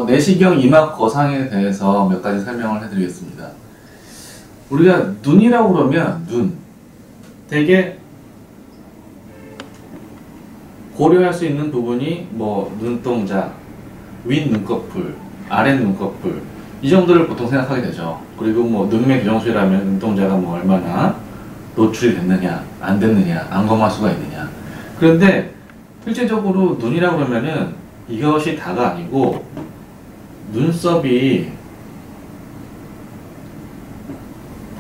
내시경 이마 거상에 대해서 몇 가지 설명을 해드리겠습니다. 우리가 눈이라고 그러면 되게 고려할 수 있는 부분이 뭐 눈동자, 윗 눈꺼풀, 아랫 눈꺼풀 이 정도를 보통 생각하게 되죠. 그리고 뭐 눈매 교정술이라면 눈동자가 뭐 얼마나 노출이 됐느냐, 안 됐느냐, 안검하수가 있느냐. 그런데 실제적으로 눈이라고 그러면은 이것이 다가 아니고 눈썹이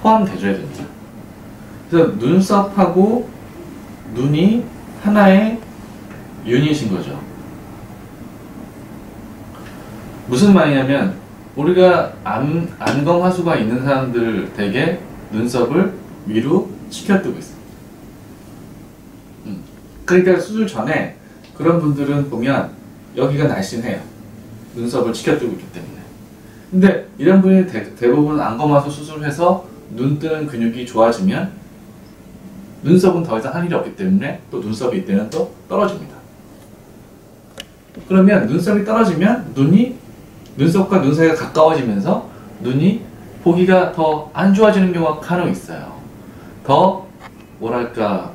포함되줘야 됩니다. 그래서 눈썹하고 눈이 하나의 유닛인 거죠. 무슨 말이냐면 우리가 안검하수가 있는 사람들 대개 눈썹을 위로 치켜뜨고 있습니다. 그러니까 수술 전에 그런 분들은 보면 여기가 날씬해요. 눈썹을 치켜뜨고 있기 때문에. 근데 이런 분이 대부분 안검하수 수술해서 눈 뜨는 근육이 좋아지면 눈썹은 더 이상 할 일이 없기 때문에 또 눈썹이 이때는 또 떨어집니다. 그러면 눈썹이 떨어지면 눈썹과 눈 사이가 가까워지면서 눈이 보기가 더 안 좋아지는 경우가 간혹 있어요. 더 뭐랄까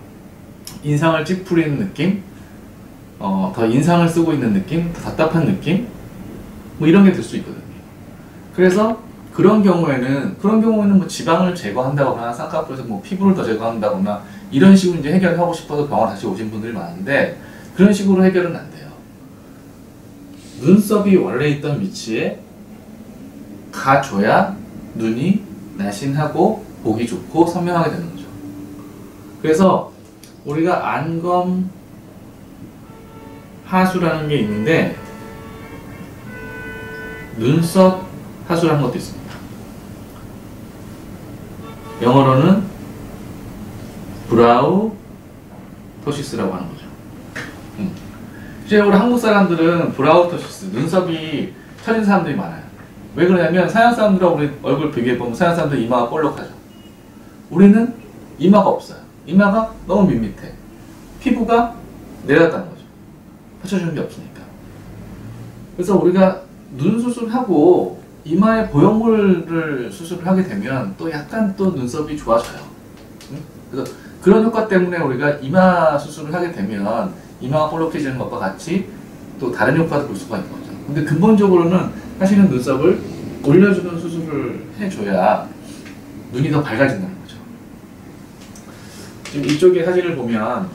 인상을 찌푸리는 느낌? 더 인상을 쓰고 있는 느낌? 더 답답한 느낌? 뭐 이런 게 들 수 있거든요. 그래서 그런 경우에는 뭐 지방을 제거한다거나 쌍꺼풀에서 뭐 피부를 더 제거한다거나 이런 식으로 이제 해결하고 싶어서 병원 다시 오신 분들이 많은데 그런 식으로 해결은 안 돼요. 눈썹이 원래 있던 위치에 가줘야 눈이 날씬하고 보기 좋고 선명하게 되는 거죠. 그래서 우리가 안검 하수라는 게 있는데 눈썹 하수라는 것도 있습니다. 영어로는 브라우 토시스라고 하는 거죠. 실제로 한국 사람들은 브라우 토시스, 눈썹이 처진 사람들이 많아요. 왜 그러냐면 서양 사람들하고 우리 얼굴 비교해보면 서양 사람들 이마가 볼록하죠. 우리는 이마가 없어요. 이마가 너무 밋밋해. 피부가 내려갔다는 거죠. 받쳐주는 게 없으니까. 그래서 우리가 눈 수술하고 이마에 보형물을 수술을 하게 되면 또 약간 또 눈썹이 좋아져요. 그래서 그런 효과 때문에 우리가 이마 수술을 하게 되면 이마가 볼록해지는 것과 같이 또 다른 효과도 볼 수가 있는 거죠. 근데 근본적으로는 사실은 눈썹을 올려주는 수술을 해줘야 눈이 더 밝아진다는 거죠. 지금 이쪽에 사진을 보면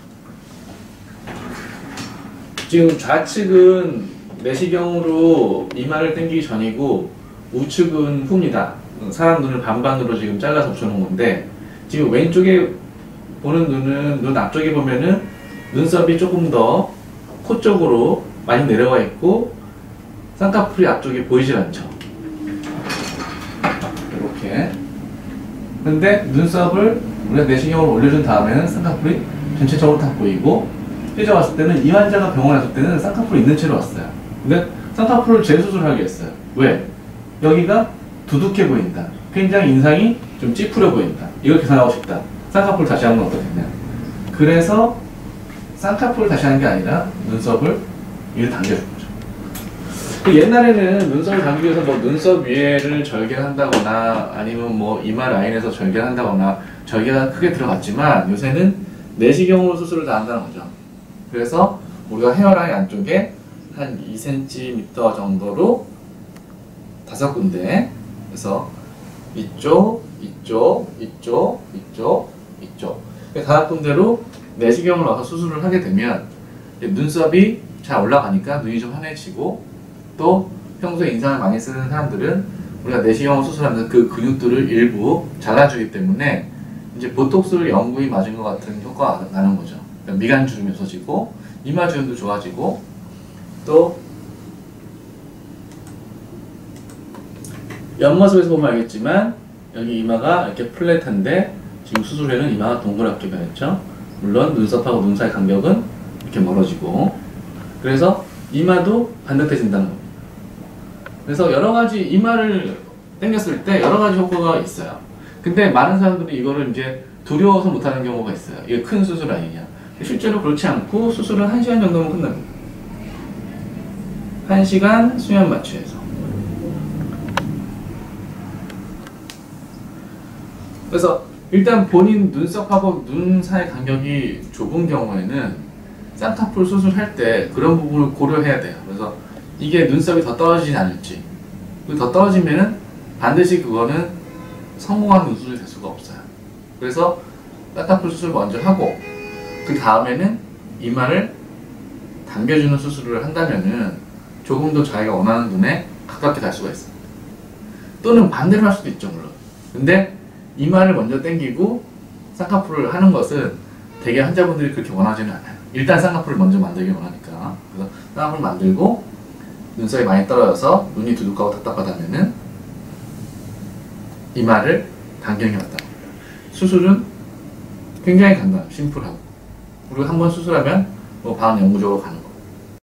지금 좌측은 내시경으로 이마를 당기기 전이고 우측은 후입니다. 사람 눈을 반반으로 지금 잘라서 붙여놓은 건데 지금 왼쪽에 보는 눈 앞쪽에 보면은 눈썹이 조금 더 코 쪽으로 많이 내려와 있고 쌍꺼풀이 앞쪽에 보이질 않죠. 이렇게. 근데 눈썹을 우리가 내시경으로 올려준 다음에는 쌍꺼풀이 전체적으로 다 보이고 실제 왔을 때는 이 환자가 병원에 왔을 때는 쌍꺼풀이 있는 채로 왔어요. 근데 쌍꺼풀을 재수술하게 했어요. 왜? 여기가 두둑해 보인다. 굉장히 인상이 좀 찌푸려 보인다. 이걸 계산하고 싶다. 쌍꺼풀 다시 하면 어떻겠냐. 그래서 쌍꺼풀을 다시 하는 게 아니라 눈썹을 위로 당겨준 거죠. 옛날에는 눈썹을 당기기 위해서 뭐 눈썹 위에를 절개한다거나 아니면 뭐 이마 라인에서 절개한다거나 절개가 크게 들어갔지만 요새는 내시경으로 수술을 다 한다는 거죠. 그래서 우리가 헤어라인 안쪽에 한 2cm 정도로 5군데 그래서 이쪽 5군데로 내시경을 넣어서 수술을 하게 되면 눈썹이 잘 올라가니까 눈이 좀 환해지고 또 평소에 인상을 많이 쓰는 사람들은 우리가 내시경을 수술하면서 그 근육들을 일부 잘라주기 때문에 이제 보톡스를 영구히 맞은 것 같은 효과가 나는 거죠. 그러니까 미간주름이 없어지고 이마주름도 좋아지고 또 옆모습에서 보면 알겠지만 여기 이마가 이렇게 플랫한데 지금 수술에는 이마가 동그랗게 변했죠. 물론 눈썹하고 눈 사이 간격은 이렇게 멀어지고 그래서 이마도 반듯해진다는 겁니다. 그래서 여러가지 이마를 당겼을 때 여러가지 효과가 있어요. 근데 많은 사람들이 이거를 이제 두려워서 못하는 경우가 있어요. 이게 큰 수술 아니냐. 실제로 그렇지 않고 수술은 1시간 정도면 끝납니다. 1시간 수면 마취해서. 그래서 일단 본인 눈썹하고 눈 사이 간격이 좁은 경우에는 쌍꺼풀 수술할 때 그런 부분을 고려해야 돼요. 그래서 이게 눈썹이 더 떨어지지 않을지, 더 떨어지면은 반드시 그거는 성공한 눈수술이 될 수가 없어요. 그래서 쌍꺼풀 수술 먼저 하고 그 다음에는 이마를 당겨주는 수술을 한다면은 조금 더 자기가 원하는 눈에 가깝게 갈 수가 있어요. 또는 반대로 할 수도 있죠, 물론. 근데 이마를 먼저 당기고 쌍꺼풀을 하는 것은 대개 환자분들이 그렇게 원하지는 않아요. 일단 쌍꺼풀을 먼저 만들기 원하니까. 그래서 쌍꺼풀 만들고 눈썹이 많이 떨어져서 눈이 두둑하고 답답하다면은 이마를 당기는 게 맞다고 합니다. 수술은 굉장히 간단해요. 심플하고. 그리고 한번 수술하면 뭐 방은 영구적으로 가는 거.